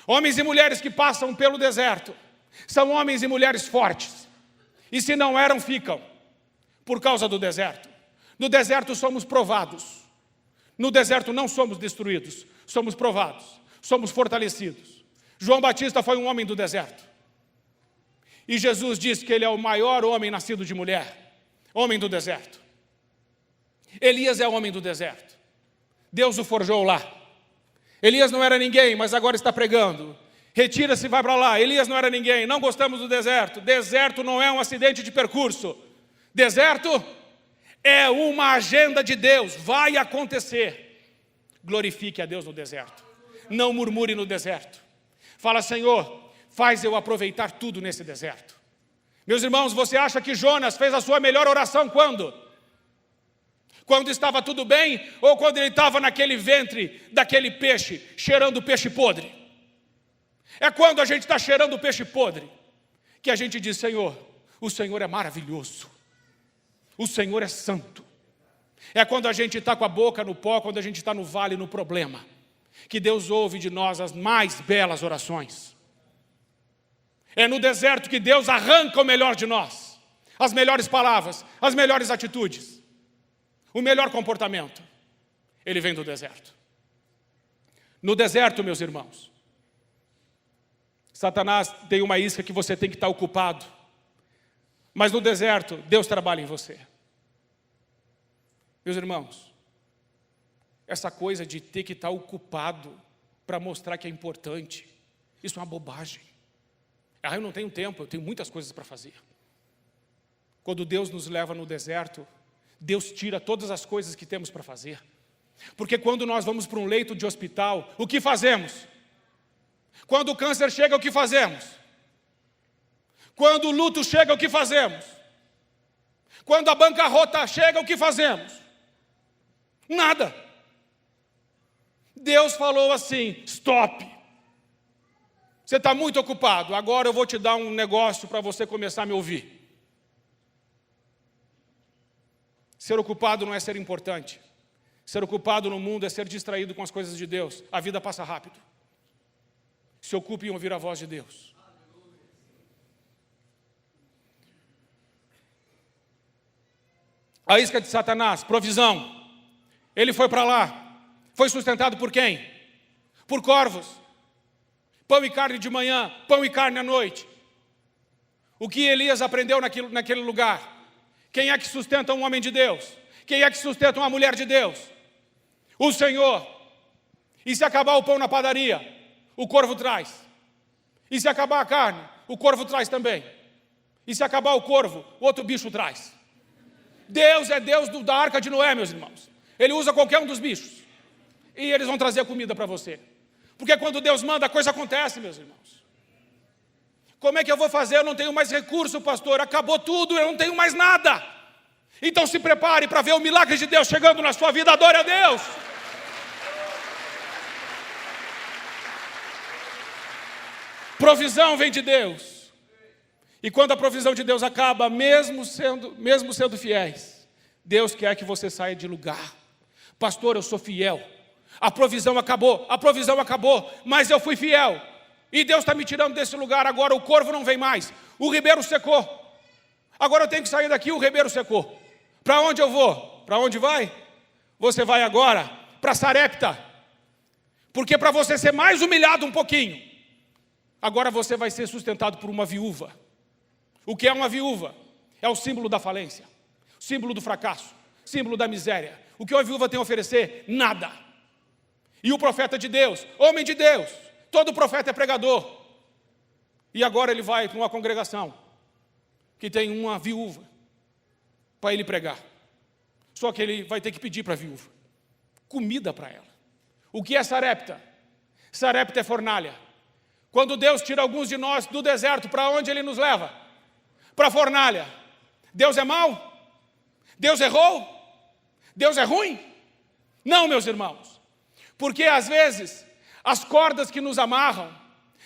Homens e mulheres que passam pelo deserto são homens e mulheres fortes. E se não eram, ficam, por causa do deserto. No deserto somos provados. No deserto não somos destruídos, somos provados, somos fortalecidos. João Batista foi um homem do deserto. E Jesus disse que ele é o maior homem nascido de mulher, homem do deserto. Elias é o homem do deserto. Deus o forjou lá. Elias não era ninguém, mas agora está pregando. Retira-se e vai para lá. Elias não era ninguém. Não gostamos do deserto. Deserto não é um acidente de percurso. Deserto é uma agenda de Deus. Vai acontecer. Glorifique a Deus no deserto. Não murmure no deserto. Fala, Senhor, faz eu aproveitar tudo nesse deserto. Meus irmãos, você acha que Jonas fez a sua melhor oração quando? Quando estava tudo bem ou quando ele estava naquele ventre daquele peixe, cheirando peixe podre? É quando a gente está cheirando peixe podre que a gente diz, Senhor, o Senhor é maravilhoso, o Senhor é santo. É quando a gente está com a boca no pó, quando a gente está no vale, no problema, que Deus ouve de nós as mais belas orações. É no deserto que Deus arranca o melhor de nós, as melhores palavras, as melhores atitudes, o melhor comportamento. Ele vem do deserto. No deserto, meus irmãos, Satanás tem uma isca que você tem que estar ocupado. Mas no deserto, Deus trabalha em você. Meus irmãos, essa coisa de ter que estar ocupado para mostrar que é importante, isso é uma bobagem. Eu não tenho tempo, eu tenho muitas coisas para fazer. Quando Deus nos leva no deserto, Deus tira todas as coisas que temos para fazer. Porque quando nós vamos para um leito de hospital, o que fazemos? Quando o câncer chega, o que fazemos? Quando o luto chega, o que fazemos? Quando a bancarrota chega, o que fazemos? Nada. Deus falou assim, stop. Você está muito ocupado, agora eu vou te dar um negócio para você começar a me ouvir. Ser ocupado não é ser importante. Ser ocupado no mundo é ser distraído com as coisas de Deus. A vida passa rápido. Se ocupe em ouvir a voz de Deus. A isca de Satanás, provisão. Ele foi para lá. Foi sustentado por quem? Por corvos. Pão e carne de manhã, pão e carne à noite. O que Elias aprendeu naquele lugar? Quem é que sustenta um homem de Deus? Quem é que sustenta uma mulher de Deus? O Senhor. E se acabar o pão na padaria, o corvo traz. E se acabar a carne, o corvo traz também. E se acabar o corvo, outro bicho traz. Deus é Deus da arca de Noé, meus irmãos. Ele usa qualquer um dos bichos. E eles vão trazer comida para você. Porque quando Deus manda, a coisa acontece, meus irmãos. Como é que eu vou fazer? Eu não tenho mais recurso, pastor. Acabou tudo, eu não tenho mais nada. Então se prepare para ver o milagre de Deus chegando na sua vida. Adore a Deus. Provisão vem de Deus. E quando a provisão de Deus acaba, mesmo sendo fiéis, Deus quer que você saia de lugar. Pastor, eu sou fiel. A provisão acabou, mas eu fui fiel. E Deus está me tirando desse lugar, agora o corvo não vem mais. O ribeiro secou. Agora eu tenho que sair daqui, o ribeiro secou. Para onde eu vou? Para onde vai? Você vai agora para Sarepta. Porque para você ser mais humilhado um pouquinho, agora você vai ser sustentado por uma viúva. O que é uma viúva? É o símbolo da falência, o símbolo do fracasso, o símbolo da miséria. O que uma viúva tem a oferecer? Nada. E o profeta de Deus, homem de Deus, todo profeta é pregador. E agora ele vai para uma congregação que tem uma viúva para ele pregar. Só que ele vai ter que pedir para a viúva comida para ela. O que é Sarepta? Sarepta é fornalha. Quando Deus tira alguns de nós do deserto, para onde Ele nos leva? Para a fornalha. Deus é mau? Deus errou? Deus é ruim? Não, meus irmãos. Porque às vezes as cordas que nos amarram,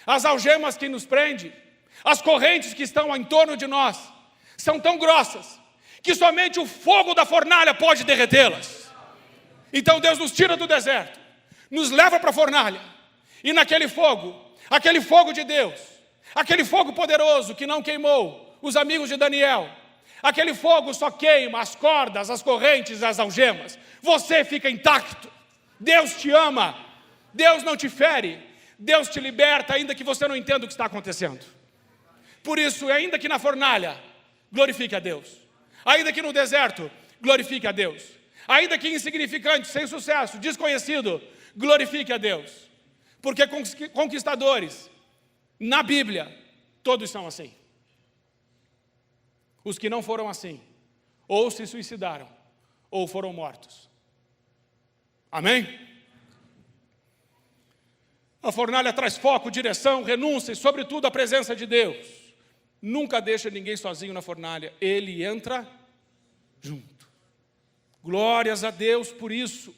as algemas que nos prendem, as correntes que estão em torno de nós, são tão grossas que somente o fogo da fornalha pode derretê-las. Então Deus nos tira do deserto, nos leva para a fornalha, e naquele fogo, aquele fogo de Deus, aquele fogo poderoso que não queimou os amigos de Daniel, aquele fogo só queima as cordas, as correntes, as algemas. Você fica intacto. Deus te ama, Deus não te fere, Deus te liberta, ainda que você não entenda o que está acontecendo. Por isso, ainda que na fornalha, glorifique a Deus. Ainda que no deserto, glorifique a Deus. Ainda que insignificante, sem sucesso, desconhecido, glorifique a Deus. Porque conquistadores Na Bíblia, todos são assim. Os que não foram assim, ou se suicidaram, ou foram mortos. Amém? A fornalha traz foco, direção, renúncia e, sobretudo, a presença de Deus. Nunca deixa ninguém sozinho na fornalha. Ele entra junto. Glórias a Deus por isso.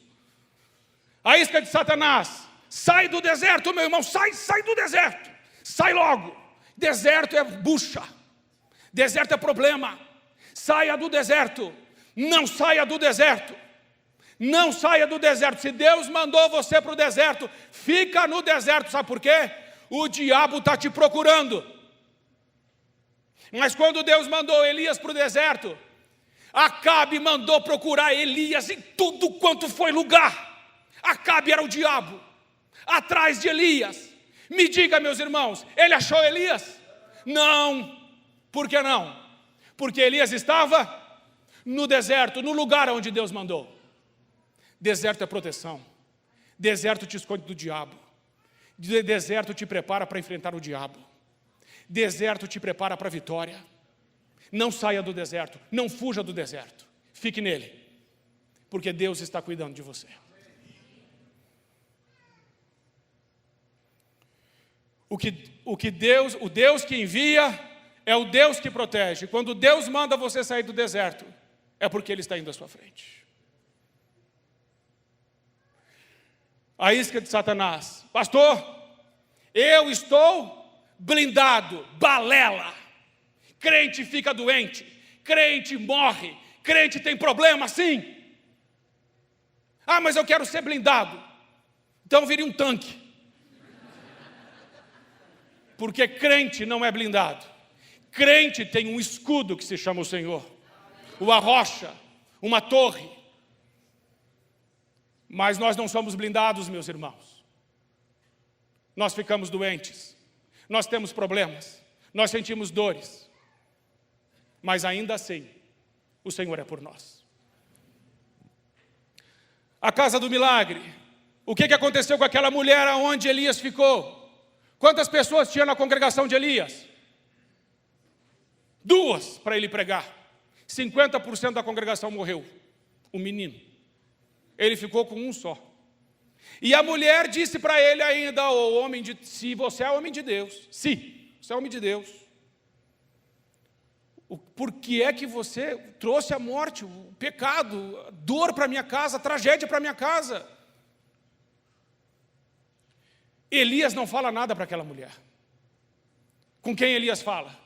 A isca de Satanás. Sai do deserto, meu irmão. Sai do deserto. Sai logo. Deserto é bucha. Deserto é problema. Saia do deserto. Não saia do deserto. Não saia do deserto. Se Deus mandou você para o deserto, fica no deserto. Sabe por quê? O diabo está te procurando. Mas quando Deus mandou Elias para o deserto, Acabe mandou procurar Elias em tudo quanto foi lugar. Acabe era o diabo, atrás de Elias. Me diga, meus irmãos, ele achou Elias? Não. Por que não? Porque Elias estava no deserto, no lugar onde Deus mandou. Deserto é proteção. Deserto te esconde do diabo. Deserto te prepara para enfrentar o diabo. Deserto te prepara para a vitória. Não saia do deserto, não fuja do deserto. Fique nele, porque Deus está cuidando de você. O Deus que envia é o Deus que protege. Quando Deus manda você sair do deserto, é porque Ele está indo à sua frente. A isca de Satanás. Pastor, eu estou blindado, balela. Crente fica doente, crente morre, crente tem problema, sim. Ah, mas eu quero ser blindado. Então vire um tanque. Porque crente não é blindado. Crente tem um escudo que se chama o Senhor. Uma rocha, uma torre. Mas nós não somos blindados, meus irmãos. Nós ficamos doentes. Nós temos problemas. Nós sentimos dores. Mas ainda assim, o Senhor é por nós. A casa do milagre. O que aconteceu com aquela mulher aonde Elias ficou? Quantas pessoas tinha na congregação de Elias? 2 para ele pregar. 50% da congregação morreu. O menino. Ele ficou com um só. E a mulher disse para ele ainda, se você é homem de Deus, se você é homem de Deus, por que é que você trouxe a morte, o pecado, a dor para minha casa, a tragédia para minha casa? Elias não fala nada para aquela mulher. Com quem Elias fala?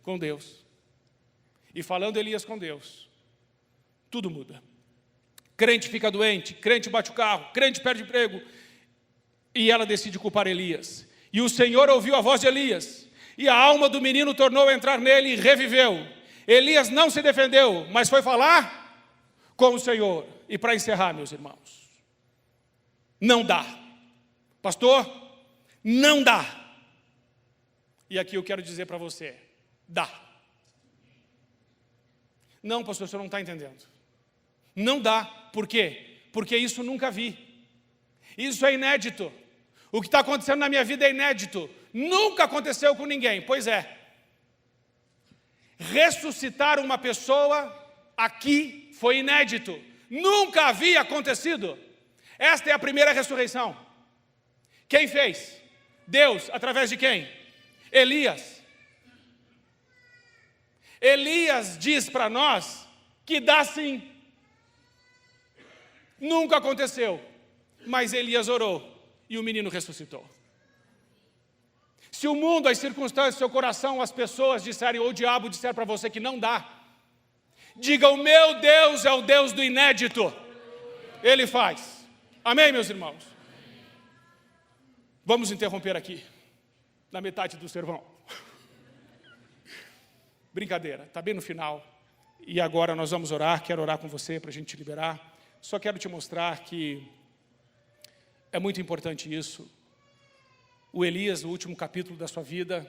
Com Deus. E falando Elias com Deus, tudo muda. Crente fica doente, crente bate o carro, crente perde emprego. E ela decide culpar Elias. E o Senhor ouviu a voz de Elias. E a alma do menino tornou a entrar nele e reviveu. Elias não se defendeu, mas foi falar com o Senhor. E para encerrar, meus irmãos, não dá. Pastor, não dá. E aqui eu quero dizer para você, dá. Não, pastor, o senhor não está entendendo. Não dá. Por quê? Porque isso nunca vi. Isso é inédito. O que está acontecendo na minha vida é inédito. Nunca aconteceu com ninguém. Pois é. Ressuscitar uma pessoa aqui foi inédito. Nunca havia acontecido. Esta é a primeira ressurreição. Quem fez? Deus. Através de quem? Elias. Elias diz para nós que dá sim. Nunca aconteceu, mas Elias orou e o menino ressuscitou. Se o mundo, as circunstâncias, seu coração, as pessoas disserem, ou o diabo disser para você que não dá, diga, o meu Deus é o Deus do inédito. Ele faz. Amém, meus irmãos? Vamos interromper aqui, na metade do sermão. Brincadeira, está bem no final. E agora nós vamos orar, quero orar com você para a gente liberar. Só quero te mostrar que é muito importante isso. O Elias, no último capítulo da sua vida,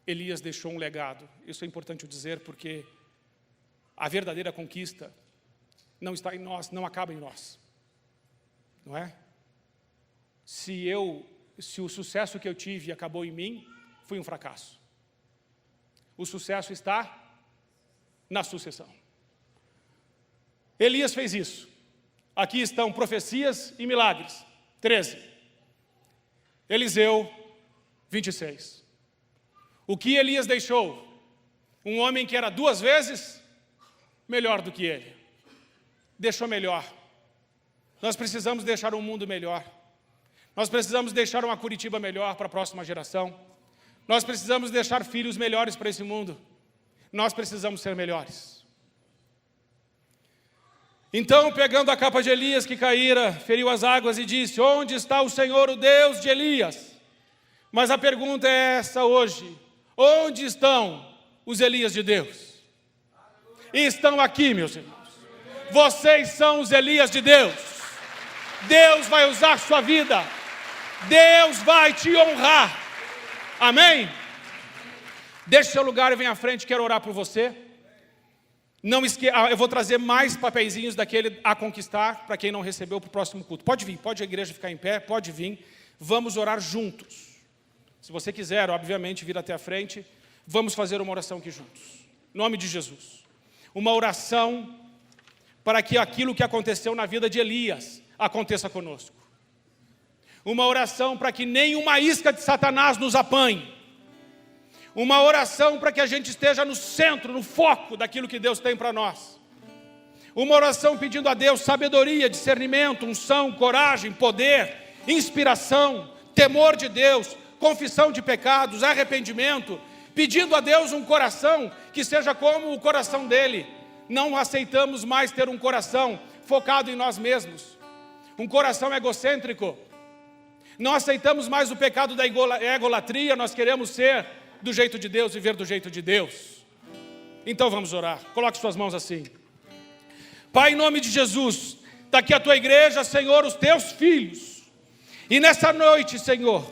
Elias deixou um legado. Isso é importante eu dizer, porque a verdadeira conquista não está em nós, não acaba em nós. Não é? Se o sucesso que eu tive acabou em mim, fui um fracasso. O sucesso está na sucessão. Elias fez isso. Aqui estão profecias e milagres. 13. Eliseu, 26. O que Elias deixou? Um homem que era 2 vezes melhor do que ele. Deixou melhor. Nós precisamos deixar um mundo melhor. Nós precisamos deixar uma Curitiba melhor para a próxima geração. Nós precisamos deixar filhos melhores para esse mundo. Nós precisamos ser melhores. Então, pegando a capa de Elias que caíra, feriu as águas e disse: onde está o Senhor, o Deus de Elias? Mas a pergunta é essa hoje: onde estão os Elias de Deus? E estão aqui, meus irmãos. Vocês são os Elias de Deus. Deus vai usar sua vida. Deus vai te honrar. Amém? Deixe seu lugar e venha à frente, quero orar por você. Não esqueça, eu vou trazer mais papeizinhos daquele a conquistar, para quem não recebeu, para o próximo culto. Pode vir, pode a igreja ficar em pé, pode vir. Vamos orar juntos. Se você quiser, obviamente, vir até a frente, vamos fazer uma oração aqui juntos. Em nome de Jesus. Uma oração para que aquilo que aconteceu na vida de Elias aconteça conosco. Uma oração para que nenhuma isca de Satanás nos apanhe. Uma oração para que a gente esteja no centro, no foco daquilo que Deus tem para nós. Uma oração pedindo a Deus sabedoria, discernimento, unção, coragem, poder, inspiração, temor de Deus, confissão de pecados, arrependimento, pedindo a Deus um coração que seja como o coração dele. Não aceitamos mais ter um coração focado em nós mesmos, um coração egocêntrico. Não aceitamos mais o pecado da egolatria, nós queremos ser do jeito de Deus, viver do jeito de Deus. Então vamos orar. Coloque suas mãos assim. Pai, em nome de Jesus, está aqui a tua igreja, Senhor, os teus filhos. E nessa noite, Senhor,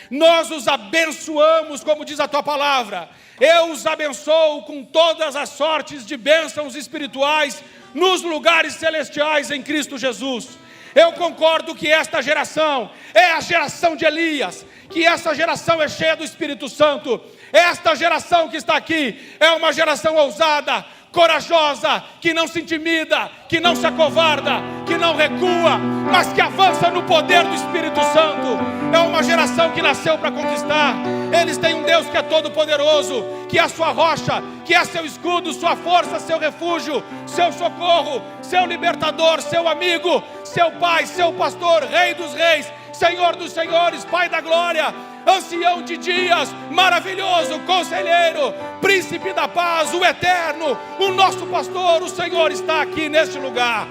nós os abençoamos, como diz a tua palavra. Eu os abençoo com todas as sortes de bênçãos espirituais nos lugares celestiais em Cristo Jesus. Eu concordo que esta geração é a geração de Elias, que essa geração é cheia do Espírito Santo. Esta geração que está aqui é uma geração ousada, corajosa, que não se intimida, que não se acovarda, que não recua, mas que avança no poder do Espírito Santo. É uma geração que nasceu para conquistar. Eles têm um Deus que é todo poderoso, que é a sua rocha, que é seu escudo, sua força, seu refúgio, seu socorro, seu libertador, seu amigo, seu pai, seu pastor, rei dos reis, Senhor dos senhores, Pai da glória, ancião de dias, maravilhoso, conselheiro, príncipe da paz, o eterno, o nosso pastor. O Senhor está aqui neste lugar,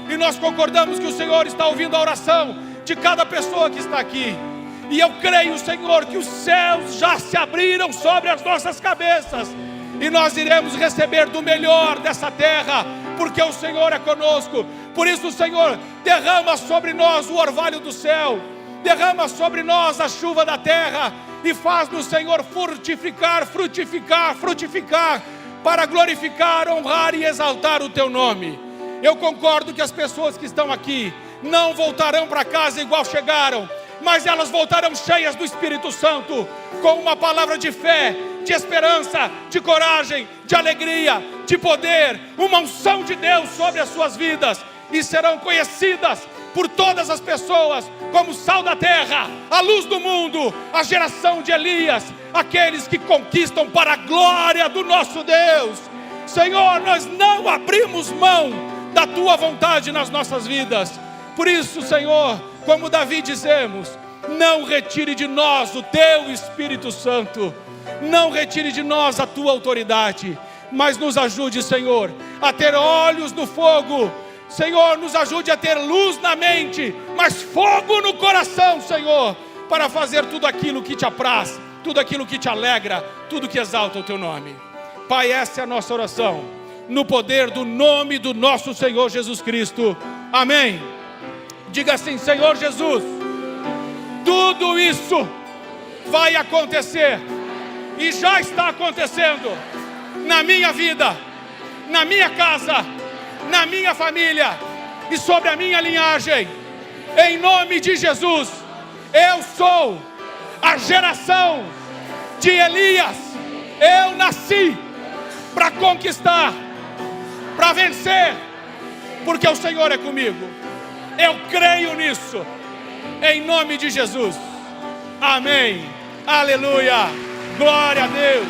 e nós concordamos que o Senhor está ouvindo a oração de cada pessoa que está aqui. E eu creio, Senhor, que os céus já se abriram sobre as nossas cabeças, e nós iremos receber do melhor dessa terra, porque o Senhor é conosco. Por isso, Senhor, derrama sobre nós o orvalho do céu, derrama sobre nós a chuva da terra, e faz-nos, Senhor, frutificar, para glorificar, honrar e exaltar o teu nome. Eu concordo que as pessoas que estão aqui não voltarão para casa igual chegaram, mas elas voltarão cheias do Espírito Santo, com uma palavra de fé, de esperança, de coragem, de alegria, de poder, uma unção de Deus sobre as suas vidas, e serão conhecidas por todas as pessoas como sal da terra, a luz do mundo, a geração de Elias, aqueles que conquistam para a glória do nosso Deus. Senhor, nós não abrimos mão da tua vontade nas nossas vidas. Por isso, Senhor, como Davi dizemos, não retire de nós o teu Espírito Santo, não retire de nós a tua autoridade, mas nos ajude, Senhor, a ter olhos no fogo. Senhor, nos ajude a ter luz na mente, mas fogo no coração, Senhor, para fazer tudo aquilo que te apraz, tudo aquilo que te alegra, tudo que exalta o teu nome. Pai, essa é a nossa oração, no poder do nome do nosso Senhor Jesus Cristo. Amém. Diga assim: Senhor Jesus, tudo isso vai acontecer, e já está acontecendo, na minha vida, na minha casa, na minha família e sobre a minha linhagem. Em nome de Jesus, eu sou a geração de Elias. Eu nasci para conquistar, para vencer, porque o Senhor é comigo. Eu creio nisso, em nome de Jesus. Amém. Aleluia. Glória a Deus.